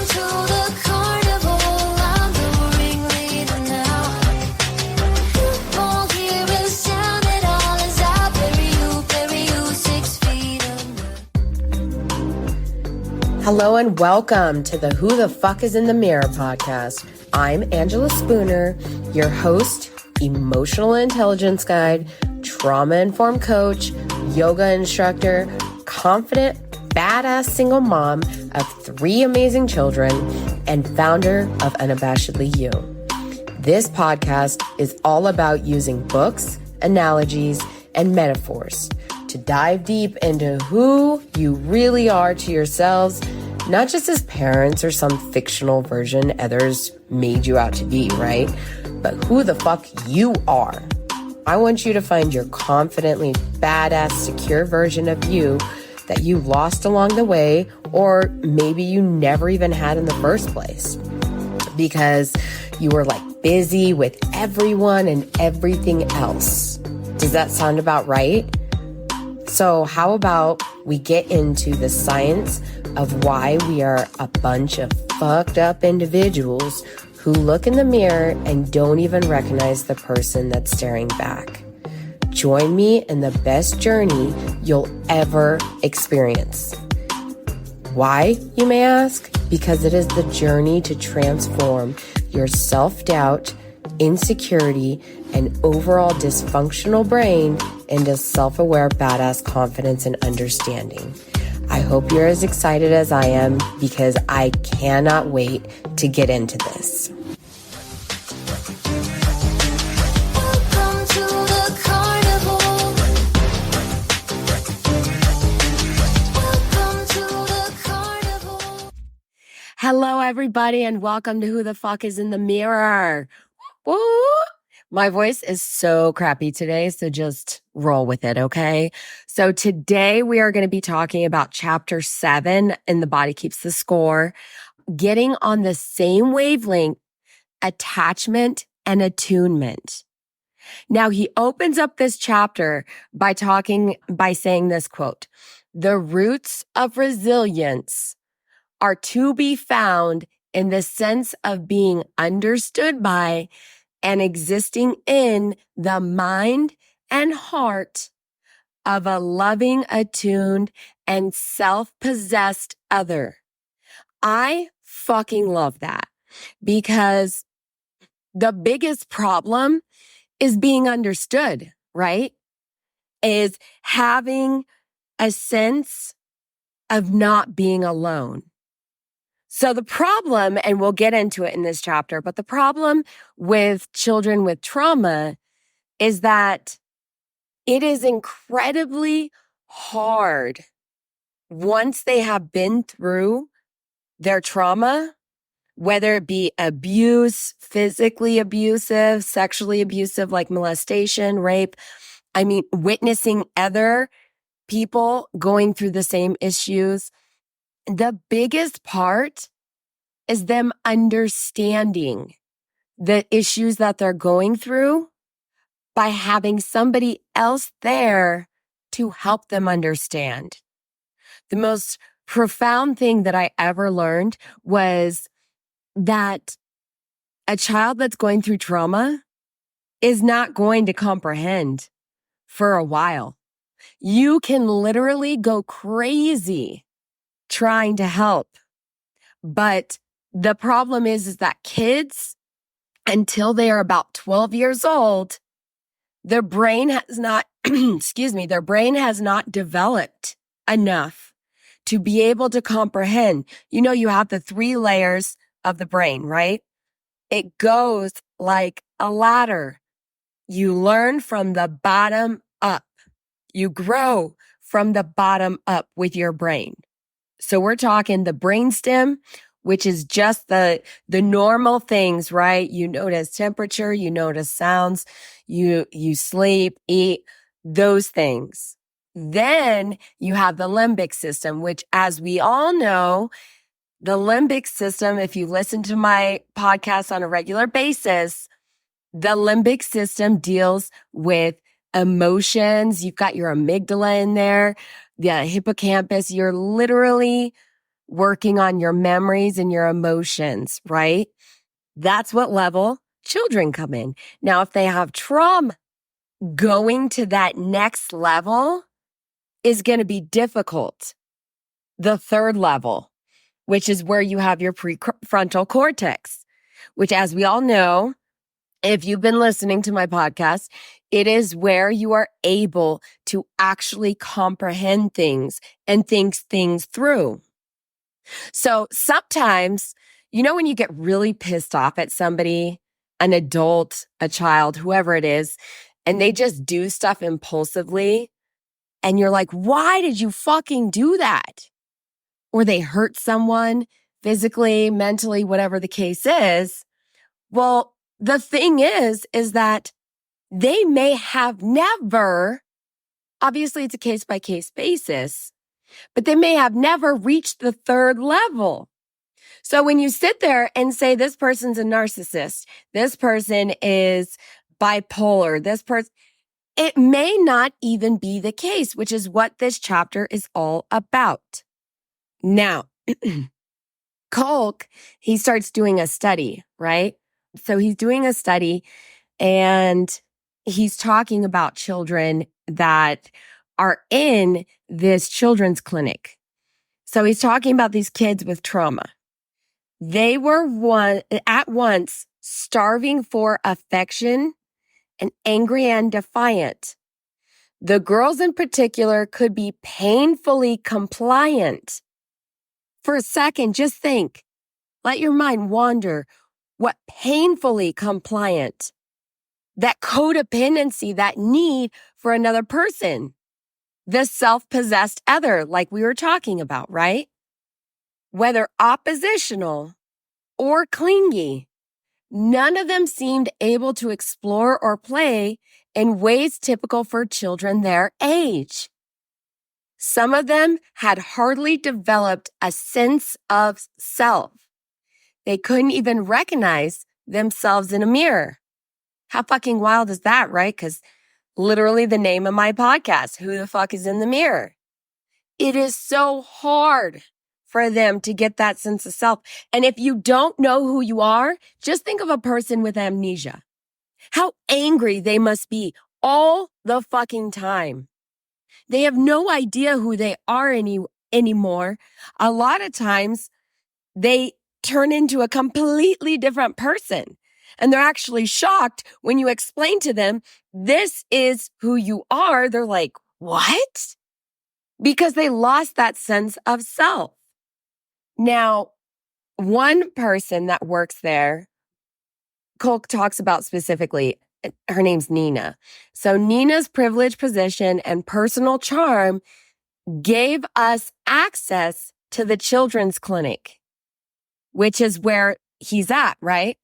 to the carnival, I'm the ringleader now. You won't hear a sound at all as I bury you 6 feet under. Hello and welcome to the Who the Fuck is in the Mirror podcast. I'm Angela Spooner, your host, emotional intelligence guide, trauma-informed coach, yoga instructor, confident, badass single mom of 3 amazing children, and founder of Unabashedly You. This podcast is all about using books, analogies, and metaphors to dive deep into who you really are to yourselves, not just as parents or some fictional version others made you out to be, right? But who the fuck you are. I want you to find your confidently badass, secure version of you that you lost along the way, or maybe you never even had in the first place because you were like busy with everyone and everything else. Does that sound about right? So how about we get into the science of why we are a bunch of fucked up individuals who look in the mirror and don't even recognize the person that's staring back. Join me in the best journey you'll ever experience. Why, you may ask? Because it is the journey to transform your self-doubt, insecurity, and overall dysfunctional brain into self-aware, badass confidence and understanding. I hope you're as excited as I am because I cannot wait to get into this. Welcome to the carnival. Welcome to the carnival. Hello, everybody, and welcome to Who the Fuck is in the Mirror. Woo! My voice is so crappy today, so just roll with it, okay? So today we are going to be talking about chapter 7 in The Body Keeps the Score, getting on the same wavelength, attachment and attunement. Now, he opens up this chapter by saying this quote, "The roots of resilience are to be found in the sense of being understood by and existing in the mind and heart of a loving, attuned, and self-possessed other." I fucking love that because the biggest problem is being understood, right? Is having a sense of not being alone. So the problem, and we'll get into it in this chapter, but the problem with children with trauma is that it is incredibly hard once they have been through their trauma, whether it be abuse, physically abusive, sexually abusive, like molestation, rape. I mean, witnessing other people going through the same issues. The biggest part is them understanding the issues that they're going through by having somebody else there to help them understand. The most profound thing that I ever learned was that a child that's going through trauma is not going to comprehend for a while. You can literally go crazy trying to help. But the problem is that kids, until they are about 12 years old, their brain has not, their brain has not developed enough to be able to comprehend. You know, you have the 3 layers of the brain, right? It goes like a ladder. You learn from the bottom up. You grow from the bottom up with your brain. So we're talking the brainstem, which is just the normal things, right? You notice temperature, you notice sounds, you sleep, eat, those things. Then you have the limbic system, which, as we all know, the limbic system, if you listen to my podcast on a regular basis, the limbic system deals with emotions. You've got your amygdala in there, the hippocampus. You're literally working on your memories and your emotions, right? That's what level children come in. Now, if they have trauma, going to that next level is going to be difficult. The third level, which is where you have your prefrontal cortex, which, as we all know, if you've been listening to my podcast, it is where you are able to actually comprehend things and think things through. So sometimes, when you get really pissed off at somebody, an adult, a child, whoever it is, and they just do stuff impulsively, and you're like, why did you fucking do that? Or they hurt someone physically, mentally, whatever the case is. Well, the thing is that they may have never, obviously it's a case by case basis, but they may have never reached the third level. So when you sit there and say, this person's a narcissist, this person is bipolar, this person, it may not even be the case, which is what this chapter is all about. Now, Kolk, he starts doing a study, right? So he's doing a study and he's talking about children that are in this children's clinic. So he's talking about these kids with trauma. They were at once starving for affection and angry and defiant. The girls in particular could be painfully compliant. For a second, just think, let your mind wander. What painfully compliant, that codependency, that need for another person, the self-possessed other, like we were talking about, right? Whether oppositional or clingy, none of them seemed able to explore or play in ways typical for children their age. Some of them had hardly developed a sense of self. They couldn't even recognize themselves in a mirror. How fucking wild is that, right? Because literally the name of my podcast, Who the Fuck is in the Mirror? It is so hard for them to get that sense of self. And if you don't know who you are, just think of a person with amnesia. How angry they must be all the fucking time. They have no idea who they are anymore. A lot of times they turn into a completely different person. And they're actually shocked when you explain to them, this is who you are. They're like, what? Because they lost that sense of self. Now, one person that works there, Kolk talks about specifically, her name's Nina. So Nina's privileged position and personal charm gave us access to the children's clinic, which is where he's at, right?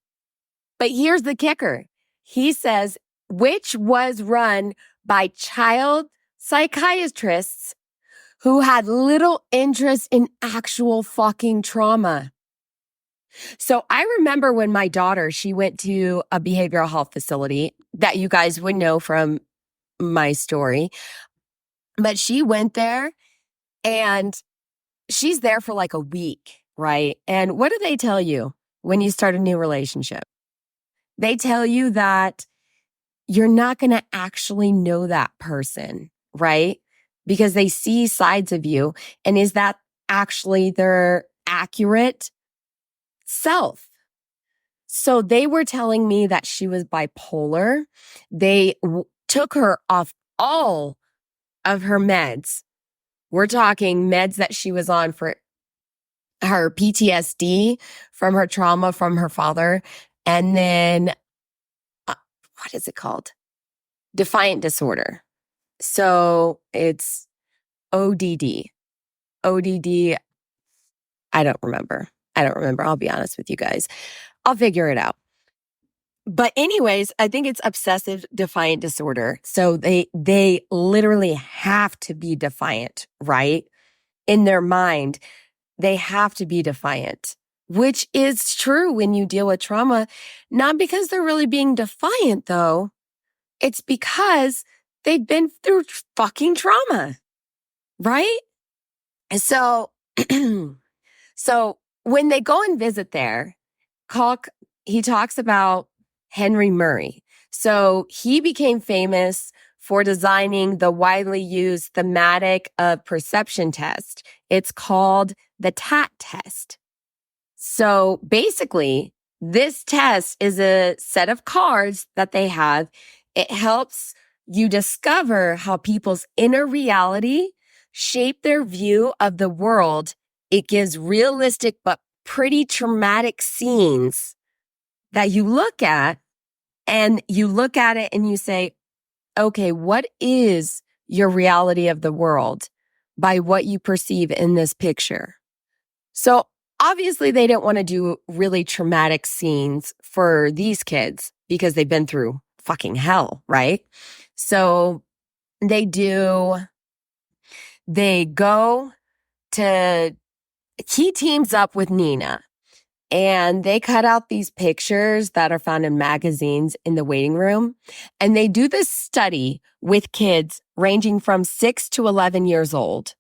But here's the kicker. He says, which was run by child psychiatrists who had little interest in actual fucking trauma. So I remember when my daughter, she went to a behavioral health facility that you guys would know from my story, but she went there and she's there for like a week, right? And what do they tell you when you start a new relationship? They tell you that you're not going to actually know that person, right? Because they see sides of you. And is that actually their accurate self? So they were telling me that she was bipolar. They took her off all of her meds. We're talking meds that she was on for her PTSD from her trauma from her father. And then, what is it called? Defiant disorder. So it's ODD. ODD, I don't remember. I'll be honest with you guys. I'll figure it out. But anyways, I think it's obsessive defiant disorder. So they literally have to be defiant, right? In their mind, they have to be defiant, which is true when you deal with trauma, not because they're really being defiant though. It's because they've been through fucking trauma, right? And so So when they go and visit there, Kolk, he talks about Henry Murray. So he became famous for designing the widely used thematic of perception test. It's called the TAT test. So basically, this test is a set of cards that they have. It helps you discover how people's inner reality shape their view of the world. It gives realistic but pretty traumatic scenes that you look at, and you look at it and you say, okay, what is your reality of the world by what you perceive in this picture? So obviously they didn't want to do really traumatic scenes for these kids because they've been through fucking hell, right? So they go to, he teams up with Nina and they cut out these pictures that are found in magazines in the waiting room. And they do this study with kids ranging from 6 to 11 years old.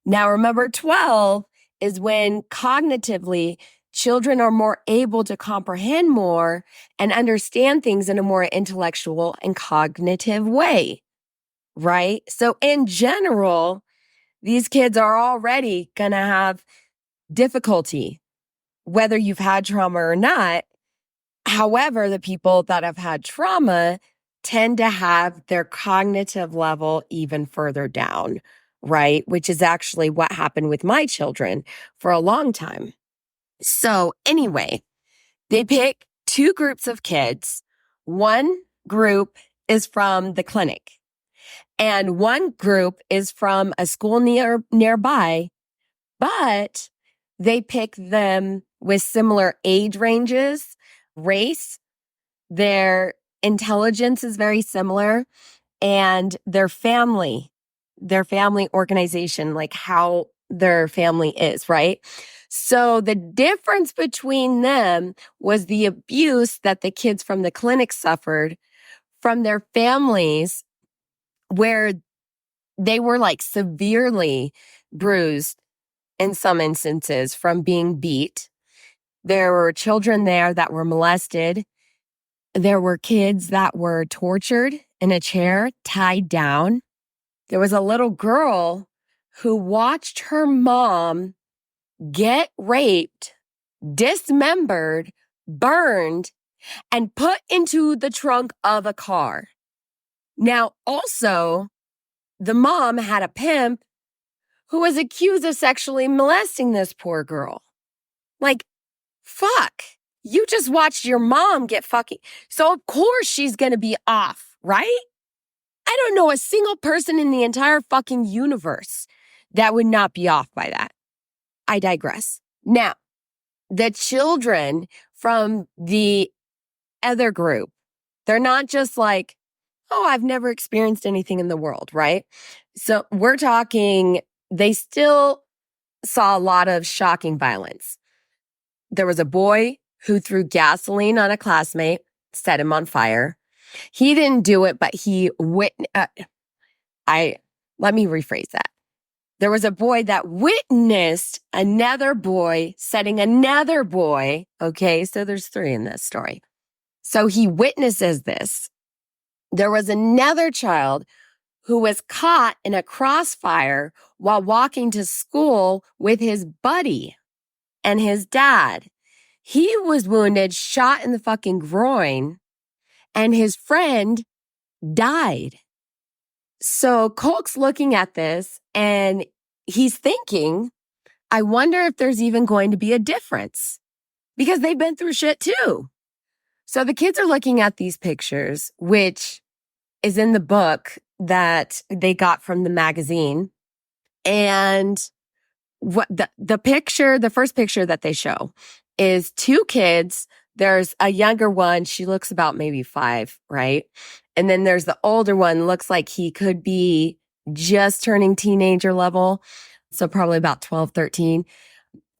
Now, remember, 12 is when cognitively children are more able to comprehend more and understand things in a more intellectual and cognitive way, right? So in general, these kids are already going to have difficulty, whether you've had trauma or not. However, the people that have had trauma tend to have their cognitive level even further down, right? Which is actually what happened with my children for a long time. So anyway, they pick two groups of kids. One group is from the clinic and one group is from a school nearby, but they pick them with similar age ranges, race, their intelligence is very similar, and their family organization, like how their family is, right? So the difference between them was the abuse that the kids from the clinic suffered from their families, where they were like severely bruised in some instances from being beat. There were children there that were molested. There were kids that were tortured in a chair, tied down. There was a little girl who watched her mom get raped, dismembered, burned, and put into the trunk of a car. Now, also, the mom had a pimp who was accused of sexually molesting this poor girl. Like, fuck. You just watched your mom get fucking. So, of course, she's going to be off, right? I don't know a single person in the entire fucking universe that would not be off by that. I digress. Now, the children from the other group, they're not just like, oh, I've never experienced anything in the world, right? So we're talking, they still saw a lot of shocking violence. There was a boy who threw gasoline on a classmate, set him on fire. He didn't do it, but he let me rephrase that. There was a boy that witnessed another boy setting another boy. Okay, so there's three in this story. So he witnesses this. There was another child who was caught in a crossfire while walking to school with his buddy and his dad. He was wounded, shot in the fucking groin, and his friend died. So Kolk's looking at this and he's thinking, I wonder if there's even going to be a difference because they've been through shit too. So the kids are looking at these pictures, which is in the book that they got from the magazine. And what the first picture that they show is two kids. There's a younger one. She looks about maybe 5, right? And then there's the older one, looks like he could be just turning teenager level. So probably about 12, 13.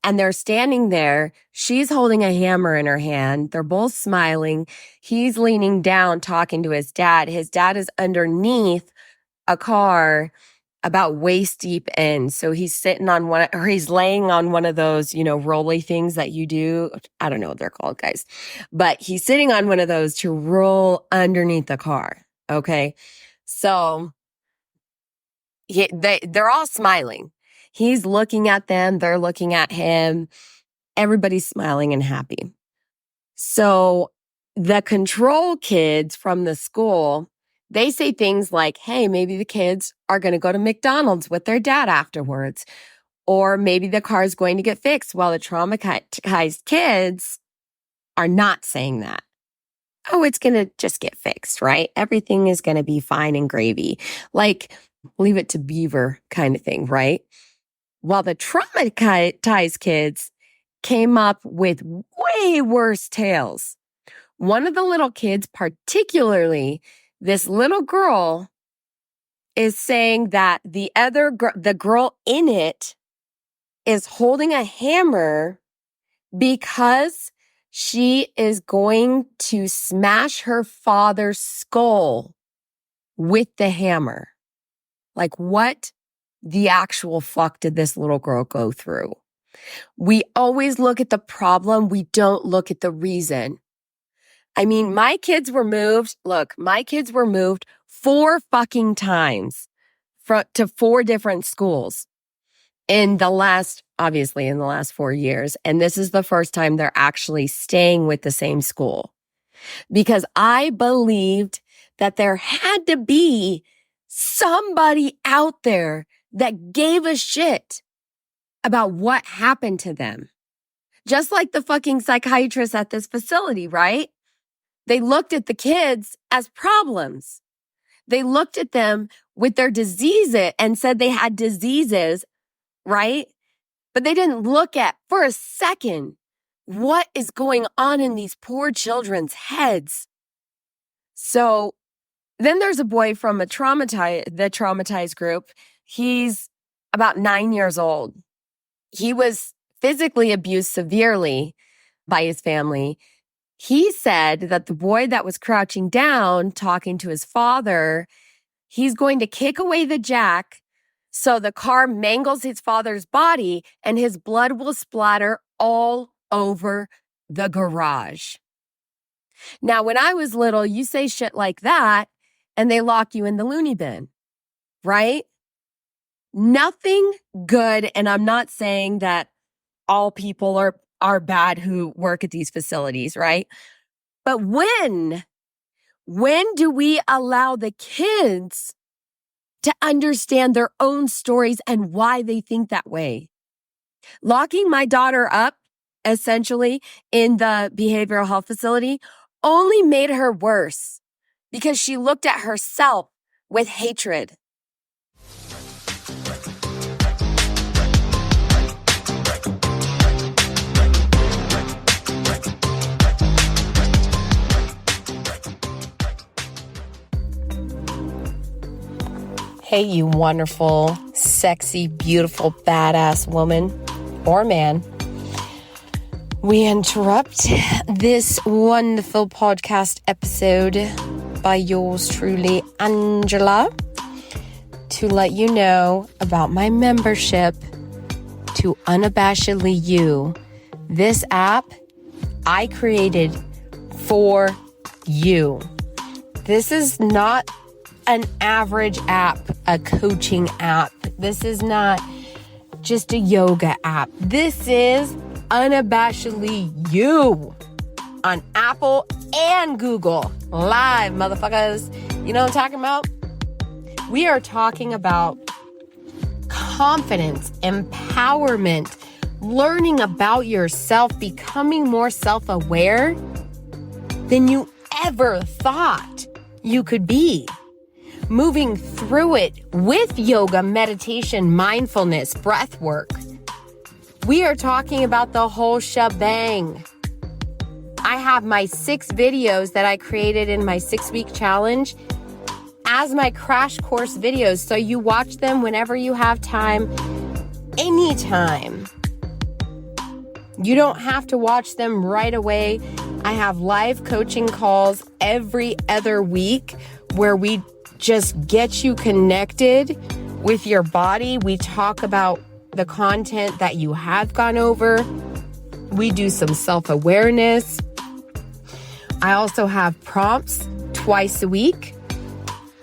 And they're standing there. She's holding a hammer in her hand. They're both smiling. He's leaning down, talking to his dad. His dad is underneath a car about waist deep in. So he's sitting on one, or he's laying on one of those, rolly things that you do. I don't know what they're called, guys, but he's sitting on one of those to roll underneath the car. Okay. So they're all smiling. He's looking at them. They're looking at him. Everybody's smiling and happy. So the control kids from the school, they say things like, hey, maybe the kids are going to go to McDonald's with their dad afterwards. Or maybe the car is going to get fixed, while the traumatized kids are not saying that. Oh, it's going to just get fixed, right? Everything is going to be fine and gravy. Like, leave it to Beaver kind of thing, right? While the traumatized kids came up with way worse tales. One of the little kids, particularly this little girl, is saying that the girl in it is holding a hammer because she is going to smash her father's skull with the hammer. Like, what the actual fuck did this little girl go through? We always look at the problem. We don't look at the reason. I mean, my kids were moved 4 fucking times to 4 different schools in the last 4 years. And this is the first time they're actually staying with the same school, because I believed that there had to be somebody out there that gave a shit about what happened to them. Just like the fucking psychiatrists at this facility, right? They looked at the kids as problems. They looked at them with their diseases and said they had diseases, right? But they didn't look at for a second what is going on in these poor children's heads. So then there's a boy from the traumatized group. He's about 9 years old. He was physically abused severely by his family. He said that the boy that was crouching down, talking to his father, he's going to kick away the jack so the car mangles his father's body and his blood will splatter all over the garage. Now, when I was little, you say shit like that and they lock you in the loony bin, right? Nothing good. And I'm not saying that all people are bad who work at these facilities, right? But when do we allow the kids to understand their own stories and why they think that way? Locking my daughter up, essentially, in the behavioral health facility only made her worse because she looked at herself with hatred. Hey, you wonderful, sexy, beautiful, badass woman or man. We interrupt this wonderful podcast episode by yours truly, Angela, to let you know about my membership to Unabashedly You. This app I created for you. This is not an average app, a coaching app. This is not just a yoga app. This is Unabashedly You on Apple and Google. Live, motherfuckers. You know what I'm talking about? We are talking about confidence, empowerment, learning about yourself, becoming more self-aware than you ever thought you could be. Moving through it with yoga, meditation, mindfulness, breath work. We are talking about the whole shebang. I have my 6 videos that I created in my 6-week challenge as my crash course videos. So you watch them whenever you have time, anytime. You don't have to watch them right away. I have live coaching calls every other week where we just get you connected with your body. We talk about the content that you have gone over. We do some self-awareness. I also have prompts twice a week.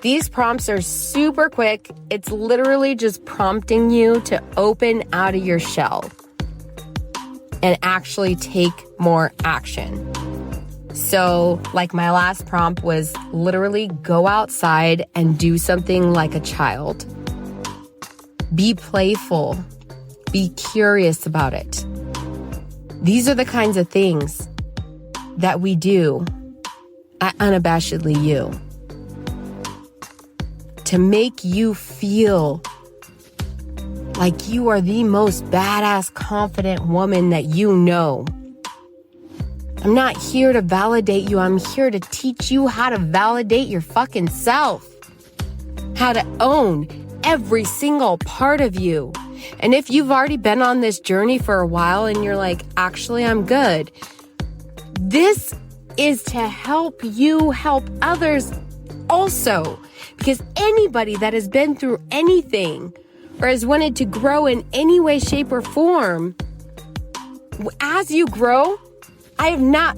These prompts are super quick. It's literally just prompting you to open out of your shell and actually take more action. So, like my last prompt was literally go outside and do something like a child. Be playful. Be curious about it. These are the kinds of things that we do at Unabashedly You to make you feel like you are the most badass, confident woman that you know. I'm not here to validate you. I'm here to teach you how to validate your fucking self. How to own every single part of you. And if you've already been on this journey for a while and you're like, actually, I'm good. This is to help you help others also. Because anybody that has been through anything or has wanted to grow in any way, shape, or form, as you grow, I have not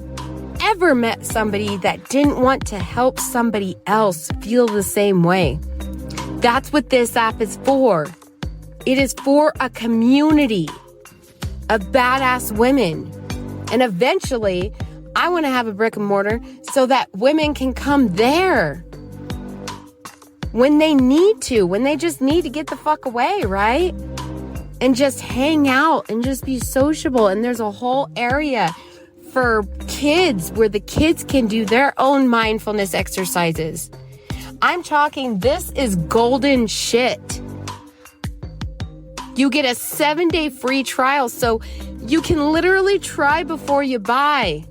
ever met somebody that didn't want to help somebody else feel the same way. That's what this app is for. It is for a community of badass women. And eventually, I want to have a brick and mortar so that women can come there when they need to, when they just need to get the fuck away, right? And just hang out and just be sociable. And there's a whole area for kids where the kids can do their own mindfulness exercises. I'm talking, this is golden shit. You get a 7-day free trial, so you can literally try before you buy.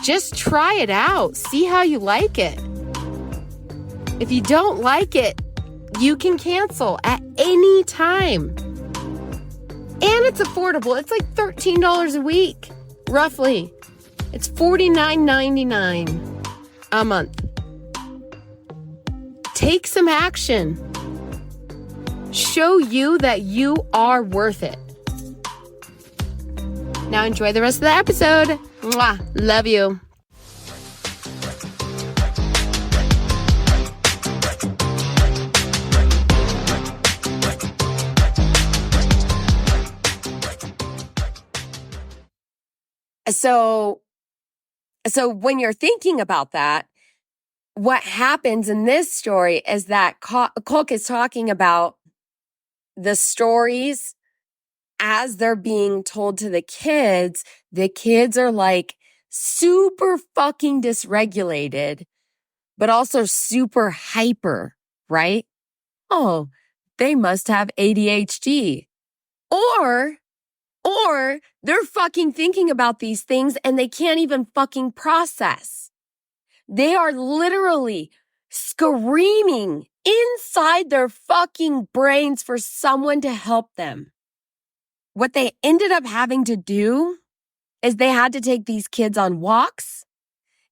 Just try it out. See how you like it. If you don't like it, you can cancel at any time. And it's affordable. It's like $13 a week, roughly. It's $49.99 a month. Take some action. Show you that you are worth it. Now enjoy the rest of the episode. Mwah. Love you. So when you're thinking about that, what happens in this story is that Kolk is talking about the stories as they're being told to the kids. The kids are like super fucking dysregulated, but also super hyper, right? Oh, they must have ADHD. Or they're fucking thinking about these things and they can't even fucking process. They are literally screaming inside their fucking brains for someone to help them. What they ended up having to do is they had to take these kids on walks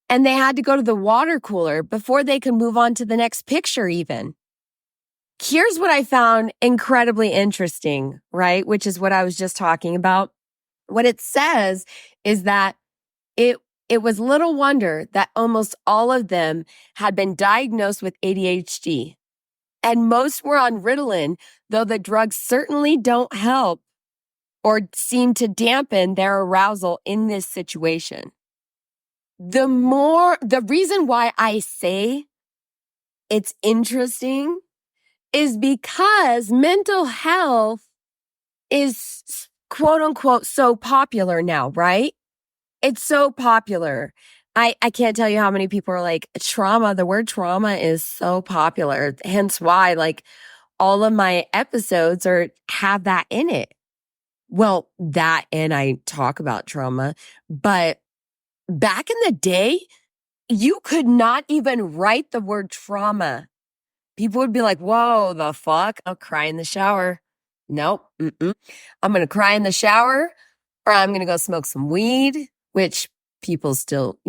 and they had to go to the water cooler before they could move on to the next picture even. Here's what I found incredibly interesting, right? Which is what I was just talking about. What it says is that it was little wonder that almost all of them had been diagnosed with ADHD. And most were on Ritalin, though the drugs certainly don't help or seem to dampen their arousal in this situation. The reason why I say it's interesting is because mental health is quote unquote so popular now, right? It's so popular. I can't tell you how many people are like, trauma, the word trauma is so popular. Hence why like all of my episodes have that in it. Well, that and I talk about trauma, but back in the day, you could not even write the word trauma. People would be like, whoa, the fuck? I'll cry in the shower. Nope. I'm going to cry in the shower or I'm going to go smoke some weed, which people still,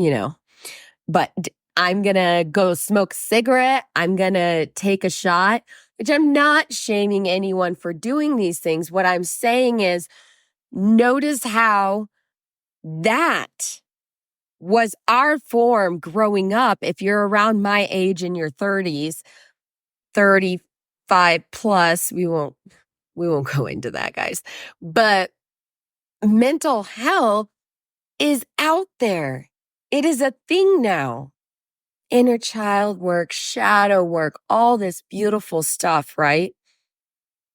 but I'm going to go smoke a cigarette. I'm going to take a shot, which I'm not shaming anyone for doing these things. What I'm saying is notice how that was our form growing up. If you're around my age in your 30s, 35 plus, we won't go into that, guys. But mental health is out there. It is a thing now. Inner child work, shadow work, all this beautiful stuff, right?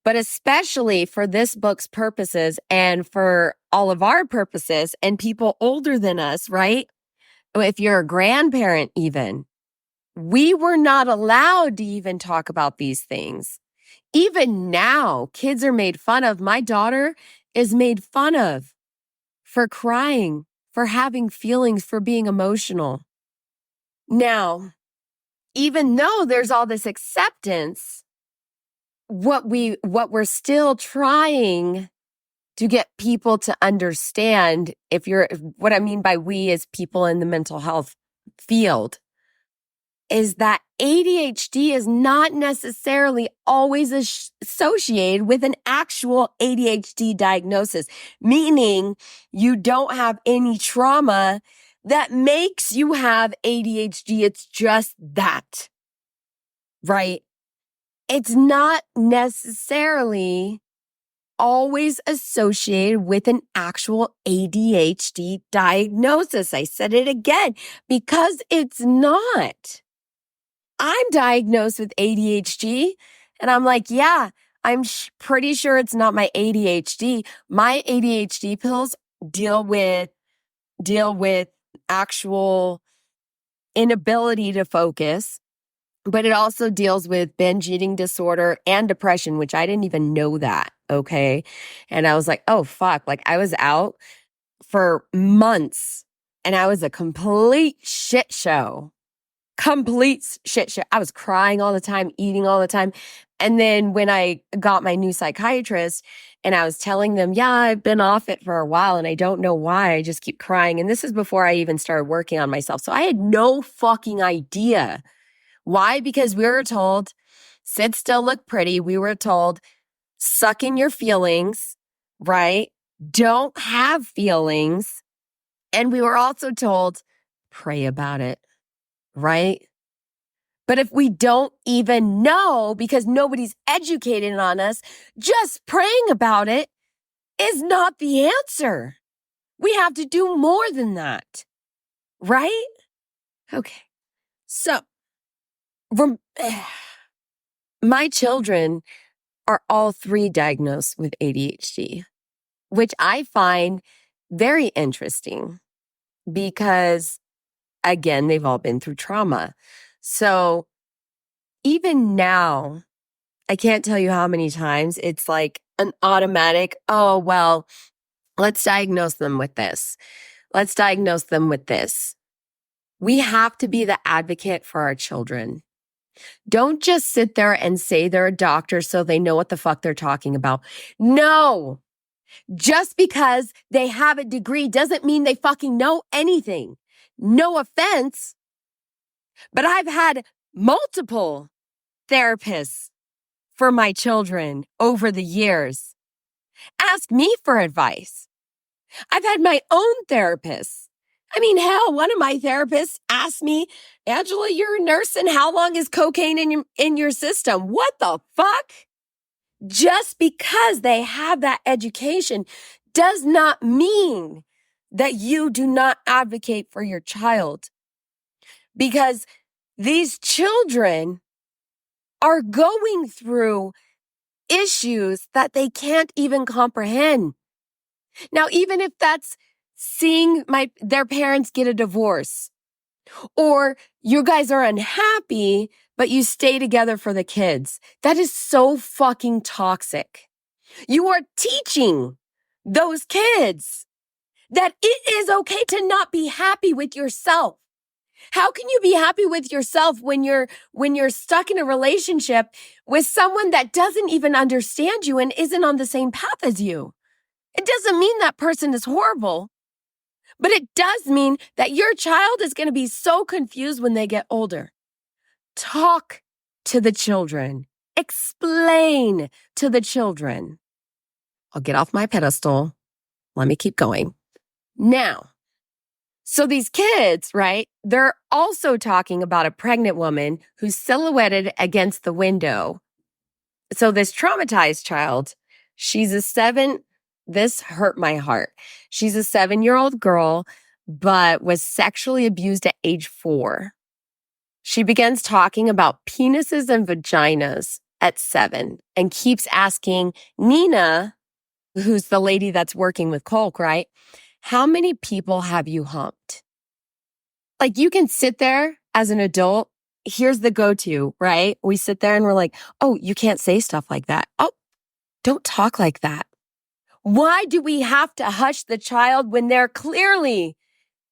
But especially for this book's purposes and for all of our purposes and people older than us, right? If you're a grandparent even, we were not allowed to even talk about these things. Even now, kids are made fun of. My daughter is made fun of for crying, for having feelings, for being emotional. Now, even though there's all this acceptance, what we're still trying to get people to understand, what I mean by we as people in the mental health field, is that ADHD is not necessarily always associated with an actual ADHD diagnosis, meaning you don't have any trauma that makes you have ADHD. It's just that, right? It's not necessarily always associated with an actual ADHD diagnosis. I said it again, because it's not. I'm diagnosed with ADHD, and I'm like, yeah, I'm pretty sure it's not my ADHD. My ADHD pills deal with actual inability to focus, but it also deals with binge eating disorder and depression, which I didn't even know that. Okay. And I was like, oh, fuck. Like, I was out for months and I was a complete shit show. I was crying all the time, eating all the time. And then when I got my new psychiatrist and I was telling them, yeah, I've been off it for a while and I don't know why, I just keep crying. And this is before I even started working on myself. So I had no fucking idea. Why? Because we were told, sit still, look pretty. We were told, suck in your feelings, right? Don't have feelings. And we were also told, pray about it, right? But if we don't even know because nobody's educated on us, just praying about it is not the answer. We have to do more than that, right? Okay. So, my children are all three diagnosed with ADHD, which I find very interesting because, again, they've all been through trauma. So even now, I can't tell you how many times it's like an automatic, oh, well, let's diagnose them with this. Let's diagnose them with this. We have to be the advocate for our children. Don't just sit there and say they're a doctor so they know what the fuck they're talking about. No, just because they have a degree doesn't mean they fucking know anything. No offense, but I've had multiple therapists for my children over the years ask me for advice. I've had my own therapists. I mean, hell, one of my therapists asked me, Angela, you're a nurse, and how long is cocaine in your system? What the fuck? Just because they have that education does not mean that you do not advocate for your child. Because these children are going through issues that they can't even comprehend. Now, even if that's seeing their parents get a divorce, or you guys are unhappy, but you stay together for the kids, that is so fucking toxic. You are teaching those kids that it is okay to not be happy with yourself. How can you be happy with yourself when you're stuck in a relationship with someone that doesn't even understand you and isn't on the same path as you? It doesn't mean that person is horrible, But it does mean that your child is going to be so confused when they get older. Talk to the children. Explain to the children. I'll get off my pedestal. Let me keep going. Now, so these kids, right, they're also talking about a pregnant woman who's silhouetted against the window. So this traumatized child, this hurt my heart. She's a 7-year-old girl, but was sexually abused at age 4. She begins talking about penises and vaginas at 7 and keeps asking Nina, who's the lady that's working with Kolk, right? How many people have you humped? Like, you can sit there as an adult. Here's the go-to, right? We sit there and we're like, oh, you can't say stuff like that. Oh, don't talk like that. Why do we have to hush the child when they're clearly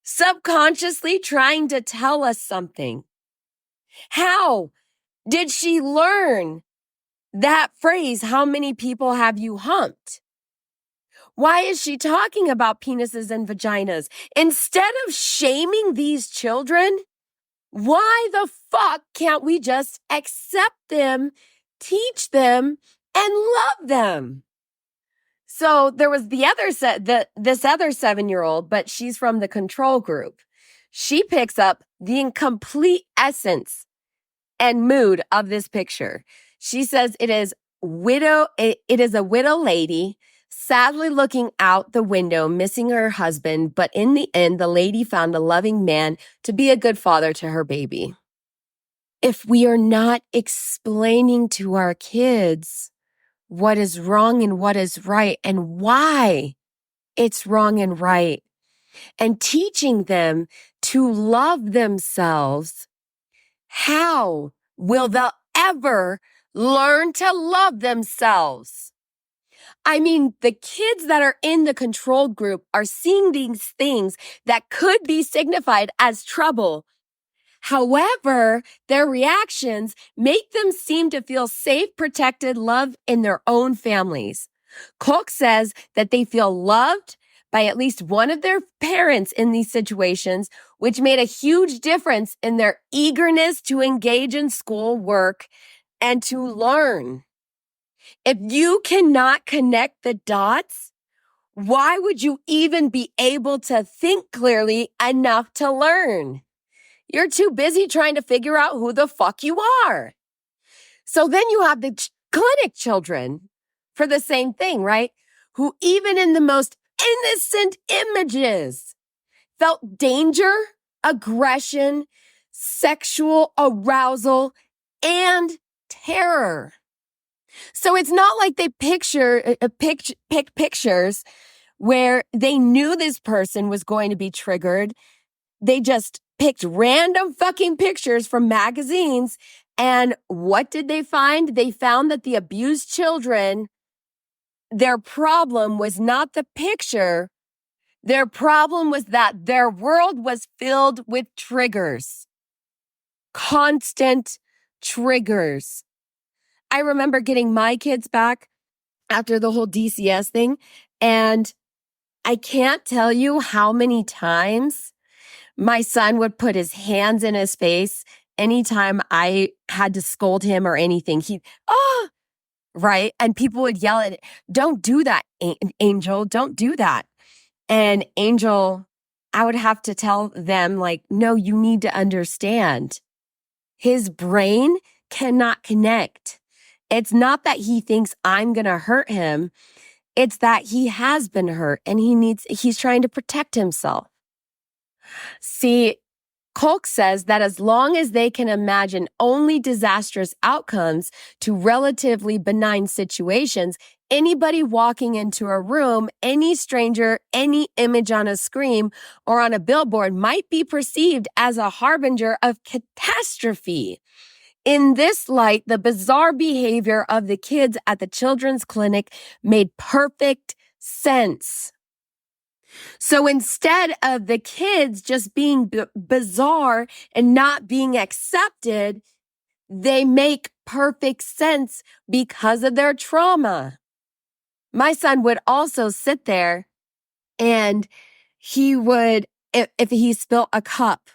subconsciously trying to tell us something? How did she learn that phrase, how many people have you humped? Why is she talking about penises and vaginas? Instead of shaming these children, why the fuck can't we just accept them, teach them, and love them? So there was this other 7-year-old, but she's from the control group. She picks up the incomplete essence and mood of this picture. She says it is a widow lady sadly looking out the window, missing her husband, but in the end, the lady found a loving man to be a good father to her baby. If we are not explaining to our kids what is wrong and what is right and why it's wrong and right, and teaching them to love themselves, how will they ever learn to love themselves? I mean, the kids that are in the controlled group are seeing these things that could be signified as trouble. However, their reactions make them seem to feel safe, protected, loved in their own families. Kolk says that they feel loved by at least one of their parents in these situations, which made a huge difference in their eagerness to engage in school work and to learn. If you cannot connect the dots, why would you even be able to think clearly enough to learn? You're too busy trying to figure out who the fuck you are. So then you have the clinic children for the same thing, right? Who even in the most innocent images felt danger, aggression, sexual arousal, and terror. So it's not like they picked pictures where they knew this person was going to be triggered. They just picked random fucking pictures from magazines. And what did they find? They found that the abused children, their problem was not the picture. Their problem was that their world was filled with triggers. Constant triggers. I remember getting my kids back after the whole DCS thing, and I can't tell you how many times my son would put his hands in his face anytime I had to scold him or anything. Right? And people would yell at it, don't do that, Angel, don't do that. And Angel, I would have to tell them, like, no, you need to understand. His brain cannot connect. It's not that he thinks I'm going to hurt him. It's that he has been hurt and he's trying to protect himself. See, Kolk says that as long as they can imagine only disastrous outcomes to relatively benign situations, anybody walking into a room, any stranger, any image on a screen or on a billboard might be perceived as a harbinger of catastrophe. In this light, the bizarre behavior of the kids at the children's clinic made perfect sense. So instead of the kids just being bizarre and not being accepted, they make perfect sense because of their trauma. My son would also sit there and he would, if he spilled a cup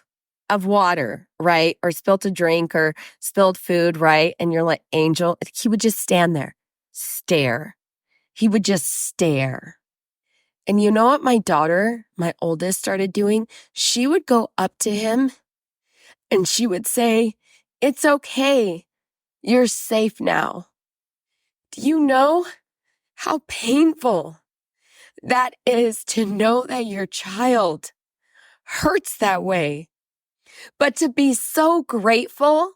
of water, right? Or spilt a drink or spilled food, right? And you're like, Angel, he would just stand there, stare. He would just stare. And you know what my daughter, my oldest, started doing? She would go up to him and she would say, "It's okay. You're safe now." Do you know how painful that is to know that your child hurts that way? But to be so grateful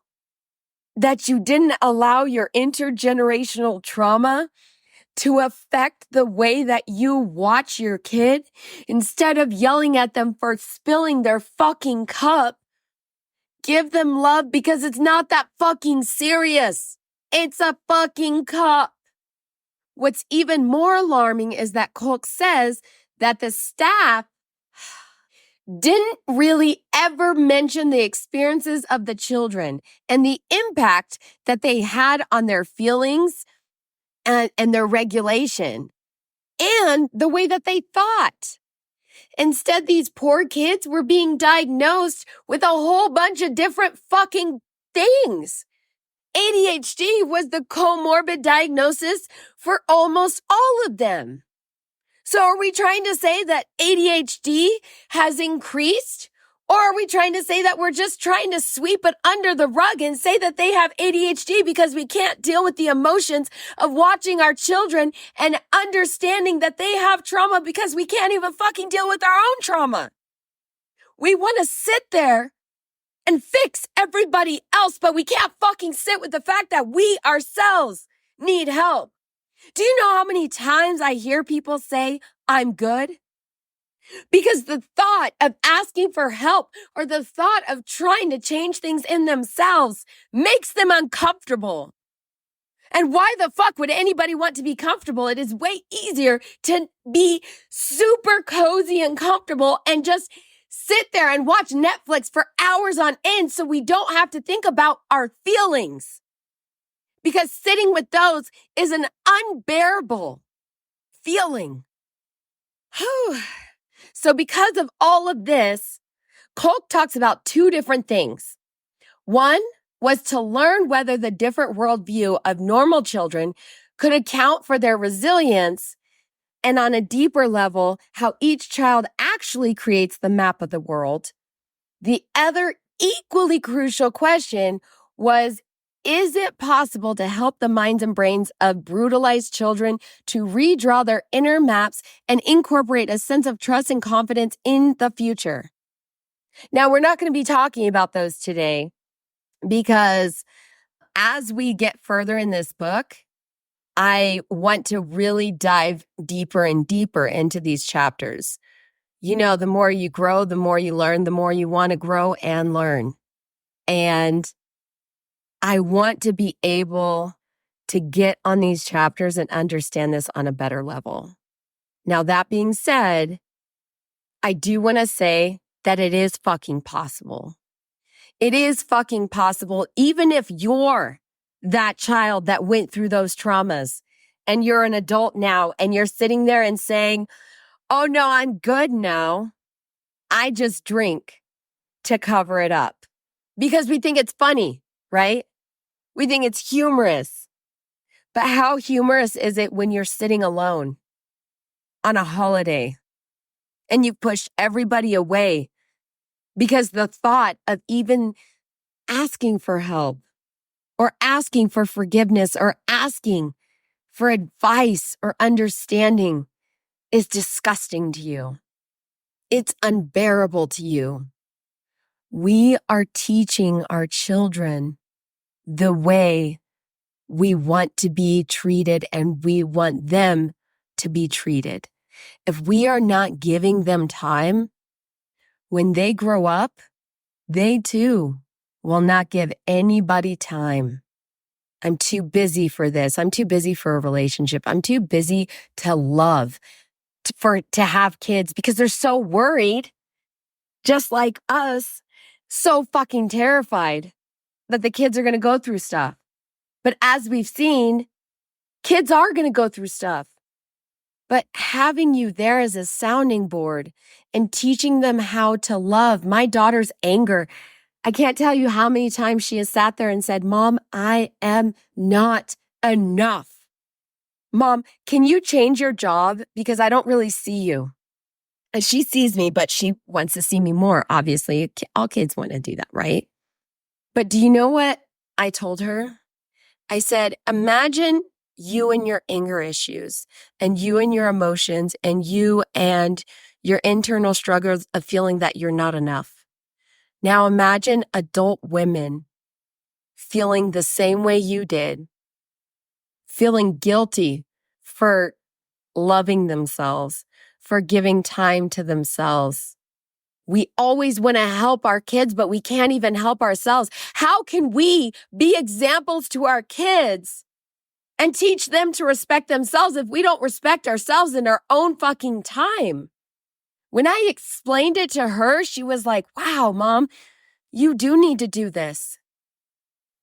that you didn't allow your intergenerational trauma to affect the way that you watch your kid, instead of yelling at them for spilling their fucking cup, give them love because it's not that fucking serious. It's a fucking cup. What's even more alarming is that Kolk says that the staff didn't really ever mention the experiences of the children and the impact that they had on their feelings and their regulation and the way that they thought. Instead, these poor kids were being diagnosed with a whole bunch of different fucking things. ADHD was the comorbid diagnosis for almost all of them. So are we trying to say that ADHD has increased? Or are we trying to say that we're just trying to sweep it under the rug and say that they have ADHD because we can't deal with the emotions of watching our children and understanding that they have trauma because we can't even fucking deal with our own trauma? We want to sit there and fix everybody else, but we can't fucking sit with the fact that we ourselves need help. Do you know how many times I hear people say, "I'm good"? Because the thought of asking for help or the thought of trying to change things in themselves makes them uncomfortable. And why the fuck would anybody want to be comfortable? It is way easier to be super cozy and comfortable and just sit there and watch Netflix for hours on end so we don't have to think about our feelings. Because sitting with those is an unbearable feeling. So because of all of this, Kolk talks about two different things. One was to learn whether the different worldview of normal children could account for their resilience, and on a deeper level, how each child actually creates the map of the world. The other equally crucial question was, is it possible to help the minds and brains of brutalized children to redraw their inner maps and incorporate a sense of trust and confidence in the future? Now, we're not going to be talking about those today because as we get further in this book, I want to really dive deeper and deeper into these chapters. You know, the more you grow, the more you learn, the more you want to grow and learn. And I want to be able to get on these chapters and understand this on a better level. Now, that being said, I do want to say that it is fucking possible. It is fucking possible, even if you're that child that went through those traumas and you're an adult now and you're sitting there and saying, "Oh no, I'm good now. I just drink to cover it up." Because we think it's funny, right? We think it's humorous. But how humorous is it when you're sitting alone on a holiday and you've pushed everybody away because the thought of even asking for help or asking for forgiveness or asking for advice or understanding is disgusting to you? It's unbearable to you. We are teaching our children the way we want to be treated and we want them to be treated. If we are not giving them time, when they grow up, they too will not give anybody time. I'm too busy for this. I'm too busy for a relationship. I'm too busy to love, to have kids because they're so worried, just like us, so fucking terrified that the kids are going to go through stuff. But as we've seen, kids are going to go through stuff. But having you there as a sounding board and teaching them how to love. My daughter's anger, I can't tell you how many times she has sat there and said, Mom, I am not enough. Mom, can you change your job? Because I don't really see you. And she sees me, but she wants to see me more, obviously. All kids want to do that, right? But do you know what I told her? I said, imagine you and your anger issues and you and your emotions and you and your internal struggles of feeling that you're not enough. Now imagine adult women feeling the same way you did, feeling guilty for loving themselves, for giving time to themselves. We always want to help our kids, but we can't even help ourselves. How can we be examples to our kids and teach them to respect themselves if we don't respect ourselves in our own fucking time? When I explained it to her, she was like, wow, Mom, you do need to do this.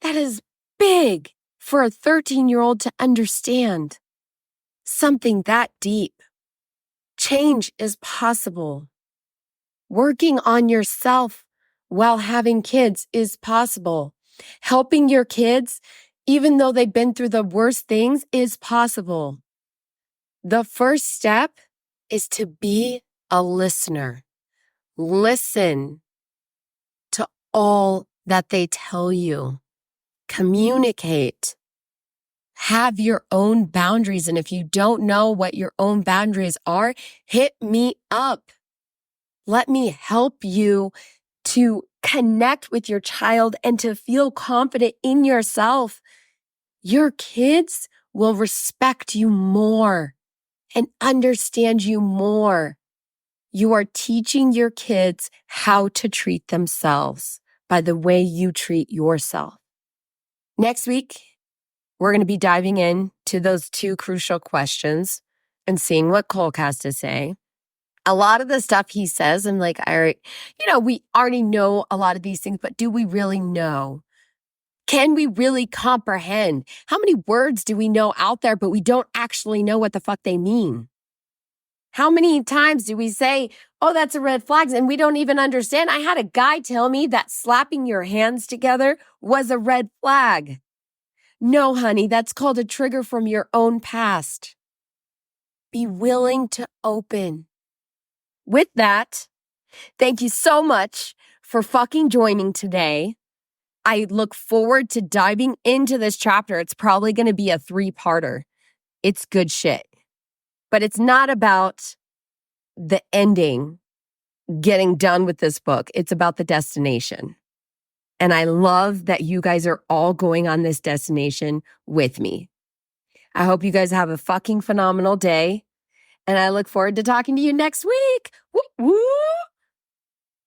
That is big for a 13-year-old to understand something that deep. Change is possible. Working on yourself while having kids is possible. Helping your kids, even though they've been through the worst things, is possible. The first step is to be a listener. Listen to all that they tell you. Communicate. Have your own boundaries. And if you don't know what your own boundaries are, hit me up. Let me help you to connect with your child and to feel confident in yourself. Your kids will respect you more and understand you more. You are teaching your kids how to treat themselves by the way you treat yourself. Next week, we're going to be diving into those two crucial questions and seeing what Kolk has to say. A lot of the stuff he says, I'm like, we already know a lot of these things, but do we really know? Can we really comprehend? How many words do we know out there, but we don't actually know what the fuck they mean? How many times do we say, oh, that's a red flag, and we don't even understand? I had a guy tell me that slapping your hands together was a red flag. No, honey, that's called a trigger from your own past. Be willing to open. With that, thank you so much for fucking joining today. I look forward to diving into this chapter. It's probably going to be a 3-parter. It's good shit. But it's not about the ending, getting done with this book. It's about the destination. And I love that you guys are all going on this destination with me. I hope you guys have a fucking phenomenal day. And I look forward to talking to you next week. Woo woo!